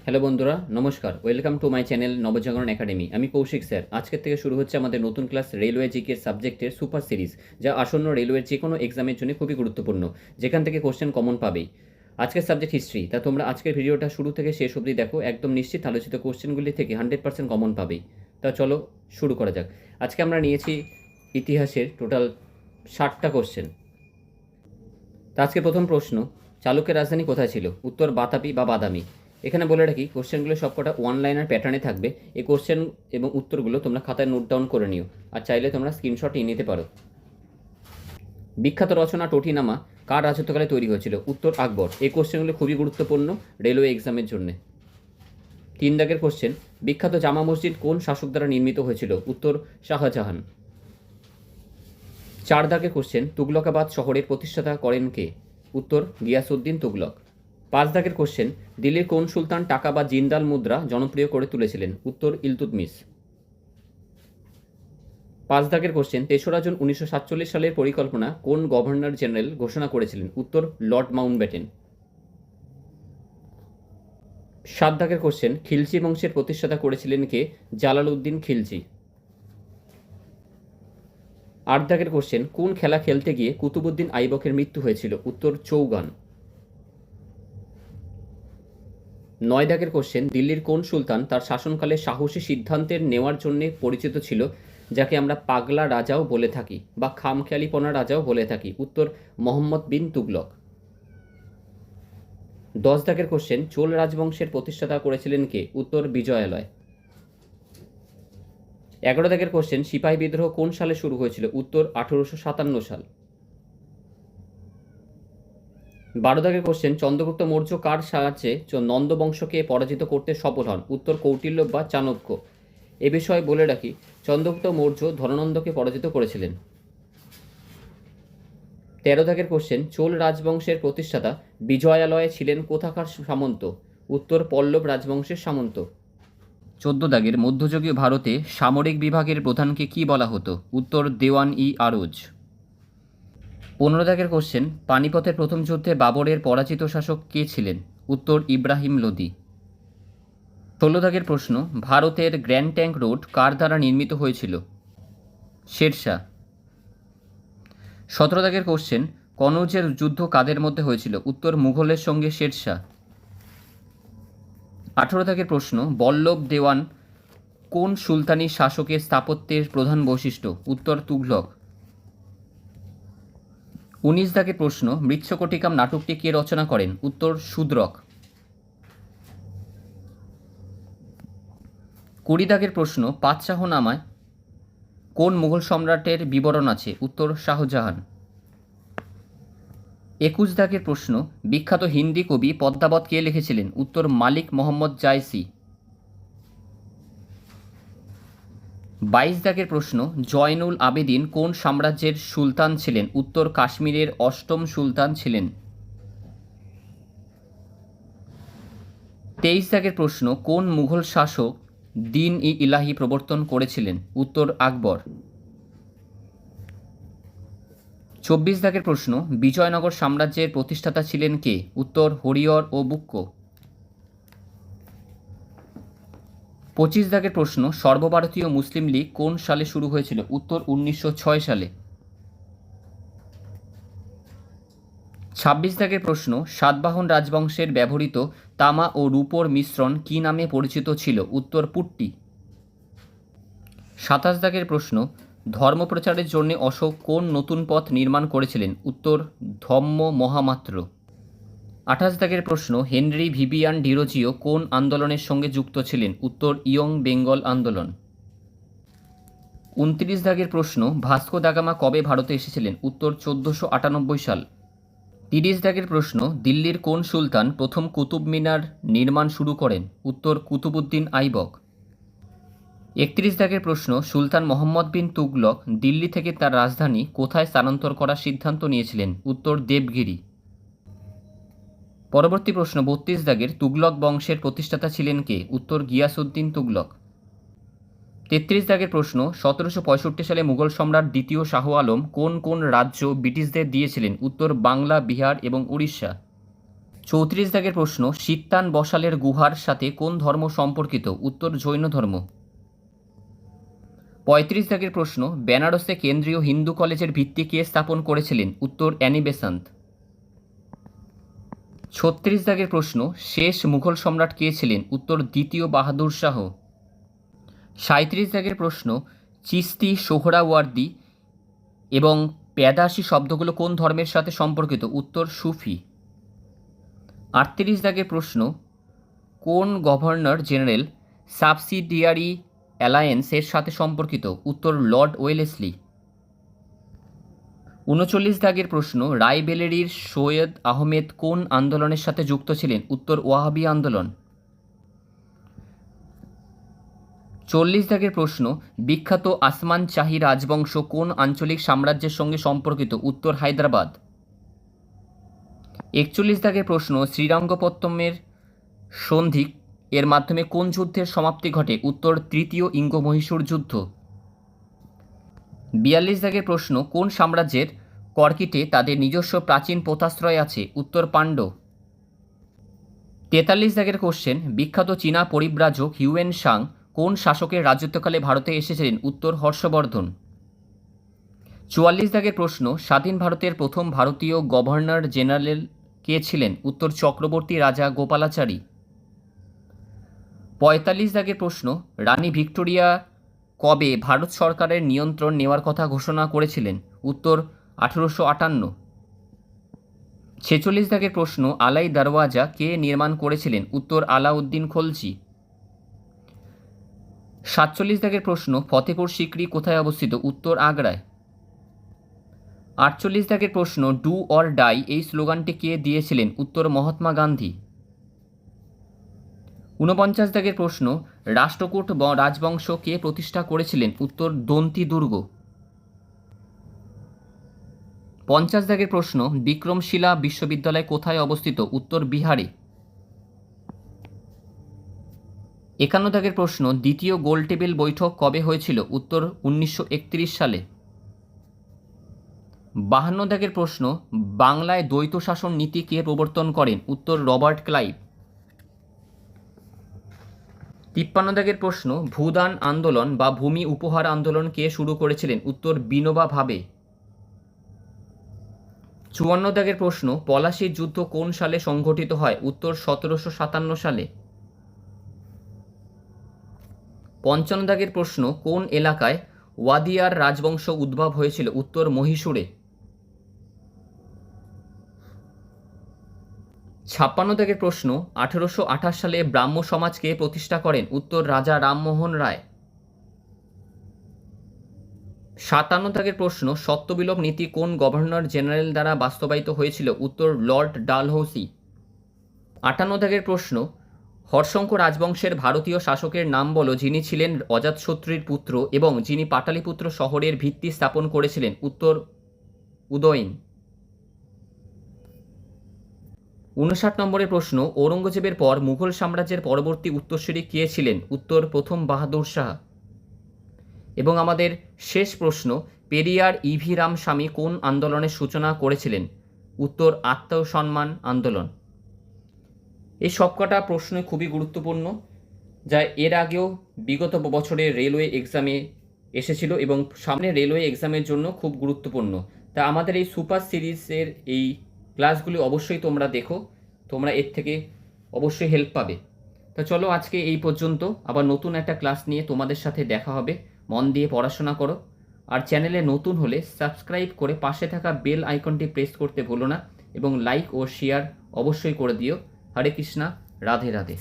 Hello বন্ধুরা, নমস্কার। Welcome to my channel Nabajagaran academy. আমি কৌশিক স্যার। আজকের থেকে শুরু হচ্ছে আমাদের নতুন ক্লাস রেলওয়ে জিকের সাবজেক্টের সুপার সিরিজ, যা আসন্ন রেলওয়ের যে কোনো এক্সামের জন্য খুবই গুরুত্বপূর্ণ, যেখান থেকে কোশ্চেন কমন পাবেই। আজকের সাবজেক্ট হিস্ট্রি। তা তোমরা আজকের ভিডিওটা শুরু থেকে শেষ অবধি দেখো, একদম নিশ্চিত আলোচিত কোশ্চেনগুলি থেকে 100% কমন পাবেই। তা চলো শুরু করা যাক। আজকে আমরা নিয়েছি ইতিহাসের টোটাল 60টা কোশ্চেন। তা আজকে প্রথম প্রশ্ন, চালুক্যের রাজধানী কোথায় ছিল? উত্তর বাতাপি বা বাদামি। এখানে বলে রাখি, কোশ্চেনগুলো সবকটা ওয়ান লাইনার প্যাটার্নে থাকবে। এই কোশ্চেন এবং উত্তরগুলো তোমরা খাতায় নোট ডাউন করে নিও, আর চাইলে তোমরা স্ক্রিনশট নিয়ে নিতে পারো। বিখ্যাত রচনা টটিনামা কার রাজত্বকালে তৈরি হয়েছিল? উত্তর আকবর। এই কোশ্চেনগুলো খুবই গুরুত্বপূর্ণ রেলওয়ে এক্সামের জন্য। 3 দাগের কোশ্চেন, বিখ্যাত জামা মসজিদ কোন শাসক দ্বারা নির্মিত হয়েছিল? উত্তর শাহজাহান। 4 দাগের কোশ্চেন, তুগলকাবাদ শহরের প্রতিষ্ঠাতা করেন কে? উত্তর গিয়াসউদ্দিন তুগলক। 5 দাগের কোশ্চেন, দিল্লির কোন সুলতান টাকা বা জিন্দাল মুদ্রা জনপ্রিয় করে তুলেছিলেন? উত্তর ইলতুৎমিশ। 5 দাগের কোশ্চেন, 3রা জুন 1947 সালের পরিকল্পনা কোন গভর্নর জেনারেল ঘোষণা করেছিলেন? উত্তর লর্ড মাউন্টব্যাটেন। 7 দাগের কোশ্চেন, খিলজি বংশের প্রতিষ্ঠাতা করেছিলেন কে? জালালউদ্দিন খিলজি। 8 দাগের কোশ্চেন, কোন খেলা খেলতে গিয়ে কুতুবউদ্দিন আইবকের মৃত্যু হয়েছিল? উত্তর চৌগান। 9 দাগের কোশ্চেন, দিল্লির কোন সুলতান তার শাসনকালে সাহসী সিদ্ধান্তের নেওয়ার জন্য পরিচিত ছিল, যাকে আমরা পাগলা রাজাও বলে থাকি বা খামখেয়ালিপনা রাজাও বলে থাকি? উত্তর মোহাম্মদ বিন তুগলক। 10 দাগের কোশ্চেন, চোল রাজবংশের প্রতিষ্ঠাতা করেছিলেন কে? উত্তর বিজয়ালয়। 11 দাগের কোশ্চেন, সিপাহী বিদ্রোহ কোন সালে শুরু হয়েছিল? উত্তর 1857 সাল। 12 দাগের কোশ্চেন, চন্দ্রগুপ্ত মৌর্য কার সাহায্যে নন্দবংশকে পরাজিত করতে সফল হন? উত্তর কৌটিল্য বা চাণক্য। এ বিষয়ে বলে রাখি, চন্দ্রগুপ্ত মৌর্য ধননন্দকে পরাজিত করেছিলেন। 13 দাগের কোশ্চেন, চোল রাজবংশের প্রতিষ্ঠাতা বিজয়ালয়ে ছিলেন কোথাকার সামন্ত? উত্তর পল্লব রাজবংশের সামন্ত। 14 দাগের, মধ্যযুগীয় ভারতে সামরিক বিভাগের প্রধানকে কি বলা হতো? উত্তর দেওয়ান-ই-আরজ। 15 দাগের কোশ্চেন, পানিপথের প্রথম যুদ্ধে বাবরের পরাজিত শাসক কে ছিলেন? উত্তর ইব্রাহিম লোদি। 16 দাগের প্রশ্ন, ভারতের গ্র্যান্ড ট্যাঙ্ক রোড কার দ্বারা নির্মিত হয়েছিল? শেরশাহ। 17 দাগের কোশ্চেন, কনৌজের যুদ্ধ কাদের মধ্যে হয়েছিল? উত্তর মুঘলের সঙ্গে শেরশাহ। 18 দাগের প্রশ্ন, বল্লভ দেওয়ান কোন সুলতানি শাসকের স্থাপত্যের প্রধান বৈশিষ্ট্য? উত্তর তুঘলক। 19 দাগের প্রশ্ন, মৃচ্ছকটিকাম নাটকটি কে রচনা করেন? উত্তর শূদ্রক। 20 দাগের প্রশ্ন, পাতশাহনামায় কোন মুঘল সম্রাটের বিবরণ আছে? উত্তর শাহজাহান। 21 দাগের প্রশ্ন, বিখ্যাত হিন্দি কবি পদ্মাবত কে লিখেছিলেন? উত্তর মালিক মোহাম্মদ জায়সি। 22 দাগের প্রশ্ন, জয়নুল আবেদিন কোন সাম্রাজ্যের সুলতান ছিলেন? উত্তর কাশ্মীরের অষ্টম সুলতান ছিলেন। 23 দাগের প্রশ্ন, কোন মুঘল শাসক দ্বীন-ই-ইলাহি প্রবর্তন করেছিলেন? উত্তর আকবর। 24 দাগের প্রশ্ন, বিজয়নগর সাম্রাজ্যের প্রতিষ্ঠাতা ছিলেন কে? উত্তর হরিহর ও বুক্ক। 25 দাগের প্রশ্ন, সর্বভারতীয় মুসলিম লীগ কোন সালে শুরু হয়েছিল? উত্তর 1906 সালে। 26 দাগের প্রশ্ন, সাতবাহন রাজবংশের ব্যবহৃত তামা ও রূপোর মিশ্রণ কি নামে পরিচিত ছিল? উত্তর পুট্টি। 27 দাগের প্রশ্ন, ধর্মপ্রচারের জন্য অশোক কোন নতুন পথ নির্মাণ করেছিলেন? উত্তর ধম্ম মহামাত্র। 28 দাগের প্রশ্ন, হেনরি ভিভিয়ান ডিরোজিও কোন আন্দোলনের সঙ্গে যুক্ত ছিলেন? উত্তর ইয়ং বেঙ্গল আন্দোলন। 29 দাগের প্রশ্ন, ভাস্কো দা গামা কবে ভারতে এসেছিলেন? উত্তর 1498 সাল। 30 দাগের প্রশ্ন, দিল্লির কোন সুলতান প্রথম কুতুব মিনার নির্মাণ শুরু করেন? উত্তর কুতুবউদ্দিন আইবক। 31 দাগের প্রশ্ন, সুলতান মোহাম্মদ বিন তুগলক দিল্লি থেকে তার রাজধানী কোথায় স্থানান্তর করার সিদ্ধান্ত নিয়েছিলেন? উত্তর দেবগিরি। পরবর্তী প্রশ্ন 32 দাগের, তুগলক বংশের প্রতিষ্ঠাতা ছিলেন কে? উত্তর গিয়াসউদ্দিন তুগলক। 33 দাগের প্রশ্ন, 1765 সালে মুঘল সম্রাট দ্বিতীয় শাহ আলম কোন কোন রাজ্য ব্রিটিশদের দিয়েছিলেন? উত্তর বাংলা, বিহার এবং উড়িষ্যা। 34 দাগের প্রশ্ন, সিত্তান বসালের গুহার সাথে কোন ধর্ম সম্পর্কিত? উত্তর জৈন ধর্ম। 35 দাগের প্রশ্ন, বেনারসে কেন্দ্রীয় হিন্দু কলেজের ভিত্তি কে স্থাপন করেছিলেন? উত্তর অ্যানি বেসান্ত। 36 দাগের প্রশ্ন, শেষ মুঘল সম্রাট কে ছিলেন? উত্তর দ্বিতীয় বাহাদুর শাহ। 37 দাগের প্রশ্ন, চিস্তি, সোহরাওয়ার্দী এবং প্যাদাসি শব্দগুলো কোন ধর্মের সাথে সম্পর্কিত? উত্তর সুফি। 38 দাগের প্রশ্ন, কোন গভর্নর জেনারেল সাবসিডিয়ারি অ্যালায়েন্সের সাথে সম্পর্কিত? উত্তর লর্ড ওয়েলেসলি। 39 দাগের প্রশ্ন, রায়বেরেলির সৈয়দ আহমেদ কোন আন্দোলনের সাথে যুক্ত ছিলেন? উত্তর ওয়াহাবি আন্দোলন। 40 দাগের প্রশ্ন, বিখ্যাত আসমান শাহী রাজবংশ কোন আঞ্চলিক সাম্রাজ্যের সঙ্গে সম্পর্কিত? উত্তর হায়দ্রাবাদ। 41 দাগের প্রশ্ন, শ্রীরঙ্গপত্তমের সন্ধি এর মাধ্যমে কোন যুদ্ধের সমাপ্তি ঘটে? উত্তর তৃতীয় ইঙ্গ মহীশূর যুদ্ধ। 42 দাগের প্রশ্ন, কোন সাম্রাজ্যের কর্কিটে তাদের নিজস্ব প্রাচীন পোতাশ্রয় আছে? উত্তর পাণ্ড্য। 43 দাগের কোশ্চেন, বিখ্যাত চীনা পরিব্রাজক হিউয়েন সাং কোন শাসকের রাজত্বকালে ভারতে এসেছিলেন? উত্তর হর্ষবর্ধন। 44 দাগের প্রশ্ন, স্বাধীন ভারতের প্রথম ভারতীয় গভর্নর জেনারেল কে ছিলেন? উত্তর চক্রবর্তী রাজা গোপালাচারী। 45 দাগের প্রশ্ন, রানী ভিক্টোরিয়া কবে ভারত সরকারের নিয়ন্ত্রণ নেওয়ার কথা ঘোষণা করেছিলেন? উত্তর 1858। 46 দাগের প্রশ্ন, আলাই দরওয়াজা কে নির্মাণ করেছিলেন? উত্তর আলাউদ্দিন খলজি। 47 দাগের প্রশ্ন, ফতেপুর সিক্রি কোথায় অবস্থিত? উত্তর আগ্রায়। 48 দাগের প্রশ্ন, ডু অর ডাই এই স্লোগানটি কে দিয়েছিলেন? উত্তর মহাত্মা গান্ধী। 49 দাগের প্রশ্ন, রাষ্ট্রকূট রাজবংশ কে প্রতিষ্ঠা করেছিলেন? উত্তর দন্তি দুর্গ। 50 দাগের প্রশ্ন, বিক্রমশিলা বিশ্ববিদ্যালয় কোথায় অবস্থিত? উত্তর বিহারে। 51 দাগের প্রশ্ন, দ্বিতীয় গোলটেবিল বৈঠক কবে হয়েছিল? উত্তর 1931 সালে। 52 দাগের প্রশ্ন, বাংলায় দ্বৈত শাসন নীতি কে প্রবর্তন করেন? উত্তর রবার্ট ক্লাইভ। 53 দাগের প্রশ্ন, ভূদান আন্দোলন বা ভূমি উপহার আন্দোলন কে শুরু করেছিলেন? উত্তর বিনোবা ভাবে। 54 দাগের প্রশ্ন, পলাশীর যুদ্ধ কোন সালে সংঘটিত হয়? উত্তর 1757 সালে। 55 দাগের প্রশ্ন, কোন এলাকায় ওয়াদিয়ার রাজবংশ উদ্ভব হয়েছিল? উত্তর মহীশূরে। 56 দাগের প্রশ্ন, 1828 সালে ব্রাহ্ম সমাজকে প্রতিষ্ঠা করেন? উত্তর রাজা রামমোহন রায়। 57 দাগের প্রশ্ন, সত্যবিলোপ নীতি কোন গভর্নর জেনারেল দ্বারা বাস্তবায়িত হয়েছিল? উত্তর লর্ড ডালহৌসি। 58 দাগের প্রশ্ন, হর্ষঙ্ক রাজবংশের ভারতীয় শাসকের নাম বলো যিনি ছিলেন অজাতশত্রুর পুত্র এবং যিনি পাটালিপুত্র শহরের ভিত্তি স্থাপন করেছিলেন? উত্তর উদয়ন। 59 নম্বরের প্রশ্ন, ঔরঙ্গজেবের পর মুঘল সাম্রাজ্যের পরবর্তী উত্তরসূরি কে ছিলেন? উত্তর প্রথম বাহাদুর শাহ। এবং আমাদের শেষ প্রশ্ন, পেরিয়ার ইভি রামস্বামী কোন আন্দোলনের সূচনা করেছিলেন? উত্তর আত্মসম্মান আন্দোলন। এই সবকটা প্রশ্ন খুবই গুরুত্বপূর্ণ, যা এর আগেও বিগত বছরের রেলওয়ে এক্সামে এসেছিল এবং সামনে রেলওয়ে এক্সামের জন্য খুব গুরুত্বপূর্ণ। তা আমাদের এই সুপার সিরিজের এই ক্লাসগুলি অবশ্যই তোমরা দেখো, তোমরা এর থেকে অবশ্যই হেল্প পাবে। তা চলো আজকে এই পর্যন্ত, আবার নতুন একটা ক্লাস নিয়ে তোমাদের সাথে দেখা হবে। মন দিয়ে পড়াশোনা করো, আর চ্যানেলে নতুন হলে সাবস্ক্রাইব করে পাশে থাকা বেল আইকনটি প্রেস করতে ভুলো না এবং লাইক ও শেয়ার অবশ্যই করে দিও। হরে কৃষ্ণা, রাধে রাধে।